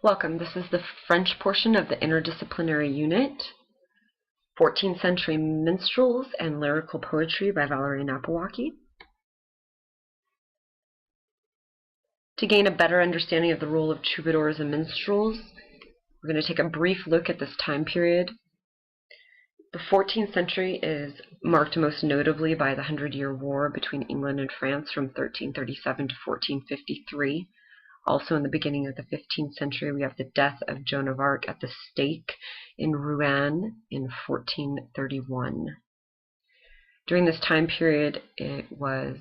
Welcome. This is the French portion of the interdisciplinary unit, 14th Century Minstrels and Lyrical Poetry by Valerie Napawaki. To gain a better understanding of the role of troubadours and minstrels, we're going to take a brief look at this time period. The 14th century is marked most notably by the Hundred-Year War between England and France from 1337 to 1453. Also in the beginning of the 15th century, we have the death of Joan of Arc at the stake in Rouen in 1431. During this time period, it was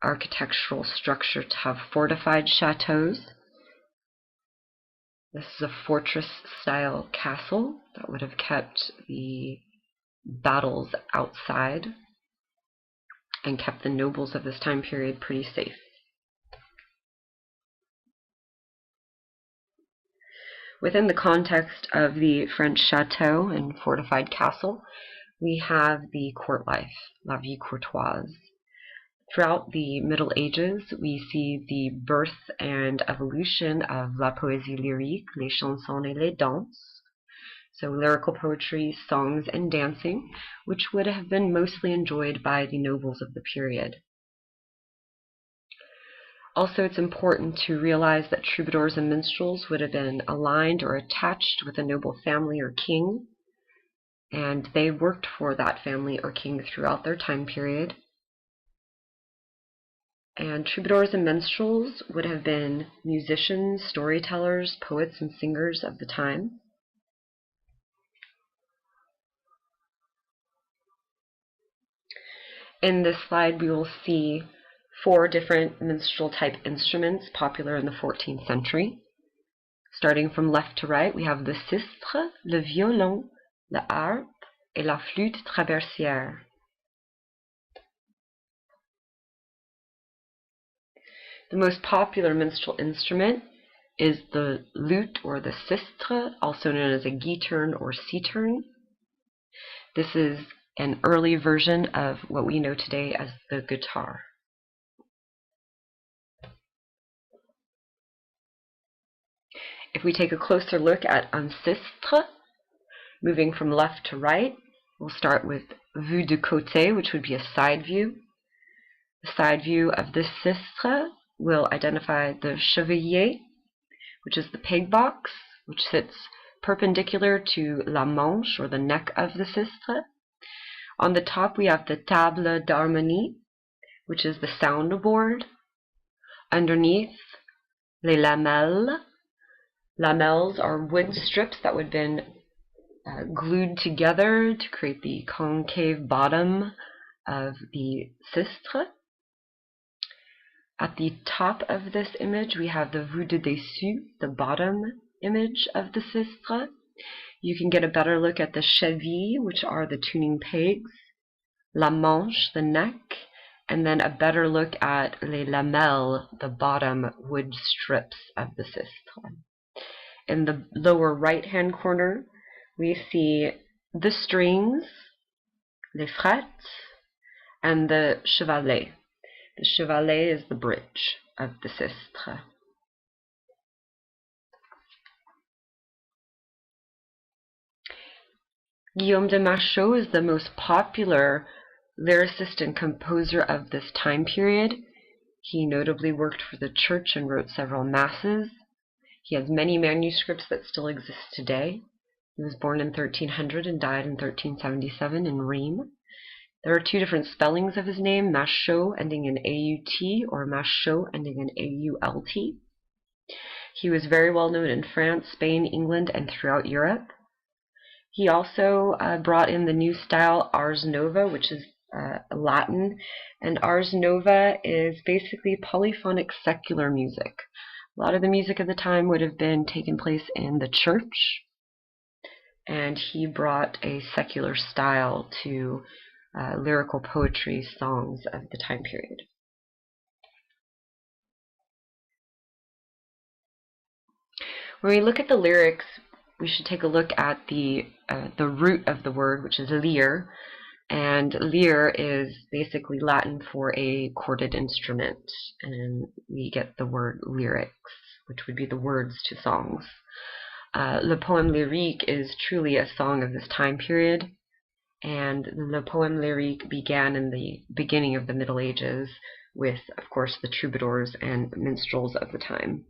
architectural structure to have fortified chateaus. This is a fortress-style castle that would have kept the battles outside and kept the nobles of this time period pretty safe. Within the context of the French chateau and fortified castle, we have the court life, la vie courtoise. Throughout the Middle Ages, we see the birth and evolution of la poésie lyrique, les chansons et les danses, so lyrical poetry, songs, and dancing, which would have been mostly enjoyed by the nobles of the period. Also, it's important to realize that troubadours and minstrels would have been aligned or attached with a noble family or king, and they worked for that family or king throughout their time period. And troubadours and minstrels would have been musicians, storytellers, poets, and singers of the time. In this slide, we will see 4 different minstrel-type instruments popular in the 14th century. Starting from left to right, we have the sistre, le violon, la harpe, et la flûte traversière. The most popular minstrel instrument is the lute or the sistre, also known as a guitern or citern. This is an early version of what we know today as the guitar. If we take a closer look at un sistre, moving from left to right, we'll start with vue de côté, which would be a side view. The side view of the sistre will identify the chevalier, which is the peg box, which sits perpendicular to la manche, or the neck of the sistre. On the top, we have the table d'harmonie, which is the soundboard. Underneath, les lamelles. Lamelles are wood strips that would have been glued together to create the concave bottom of the sistre. At the top of this image, we have the vue de dessus, the bottom image of the sistre. You can get a better look at the chevilles, which are the tuning pegs, la manche, the neck, and then a better look at les lamelles, the bottom wood strips of the sistre. In the lower right-hand corner, we see the strings, les frettes, and the chevalet. The chevalet is the bridge of the sistre. Guillaume de Machaut is the most popular lyricist and composer of this time period. He notably worked for the church and wrote several masses. He has many manuscripts that still exist today. He was born in 1300 and died in 1377 in Rheims. There are 2 different spellings of his name, Machaut ending in A-U-T or Machaut ending in A-U-L-T. He was very well known in France, Spain, England, and throughout Europe. He also brought in the new style Ars Nova, which is Latin, and Ars Nova is basically polyphonic secular music. A lot of the music of the time would have been taken place in the church, and he brought a secular style to lyrical poetry songs of the time period. When we look at the lyrics, we should take a look at the root of the word, which is lyre, And lyre is basically Latin for a chorded instrument, and we get the word lyrics, which would be the words to songs. Le poème lyrique is truly a song of this time period, and the poème lyrique began in the beginning of the Middle Ages with, of course, the troubadours and minstrels of the time.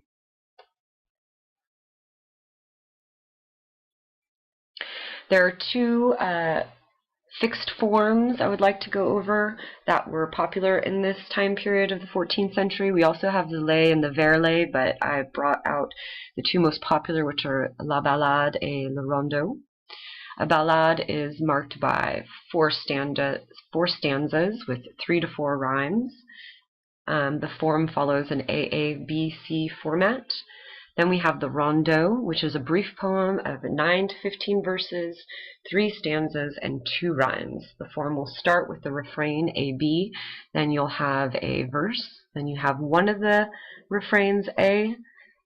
There are two fixed forms I would like to go over that were popular in this time period of the 14th century. We also have the lay and the verlet, but I brought out the two most popular, which are la ballade et le rondeau. A ballade is marked by four stanzas with 3 to 4 rhymes. The form follows an AABC format. Then we have the rondeau, which is a brief poem of 9 to 15 verses, 3 stanzas, and 2 rhymes. The form will start with the refrain A-B, then you'll have a verse, then you have one of the refrains A,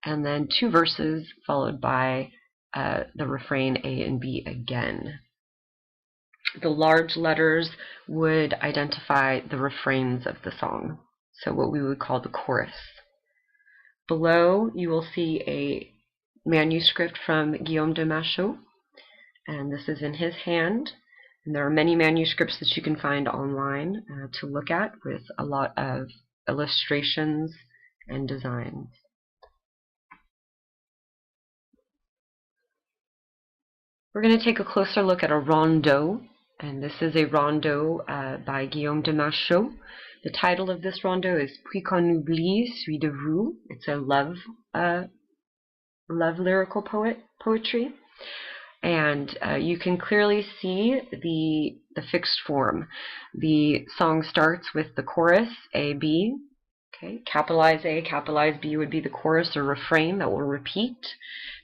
and then 2 verses followed by the refrain A and B again. The large letters would identify the refrains of the song, so what we would call the chorus. Below, you will see a manuscript from Guillaume de Machaut, and this is in his hand. And there are many manuscripts that you can find online to look at with a lot of illustrations and designs. We're going to take a closer look at a rondeau, and this is a rondeau by Guillaume de Machaut. The title of this rondeau is Puis qu'on oublie celui de vous. It's a love lyrical poetry, and you can clearly see the fixed form. The song starts with the chorus A B. Okay, capitalize A, capitalize B would be the chorus or refrain that will repeat.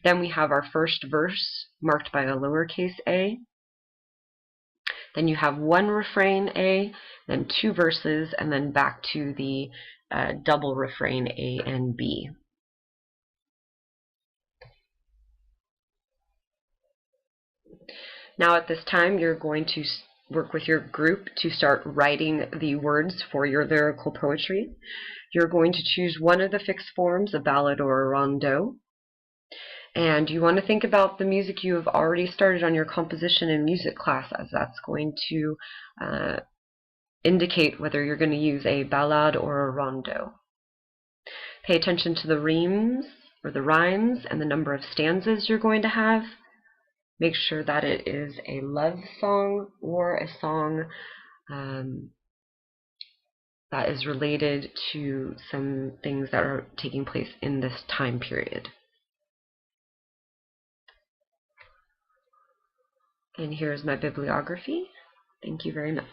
Then we have our first verse marked by a lowercase a. Then you have one refrain A, then 2 verses, and then back to the double refrain A and B. Now at this time you're going to work with your group to start writing the words for your lyrical poetry. You're going to choose one of the fixed forms, a ballad or a rondeau. And you want to think about the music you have already started on your composition and music class, as that's going to indicate whether you're going to use a ballade or a rondeau. Pay attention to the rhymes and the number of stanzas you're going to have. Make sure that it is a love song or a song that is related to some things that are taking place in this time period. And here's my bibliography. Thank you very much.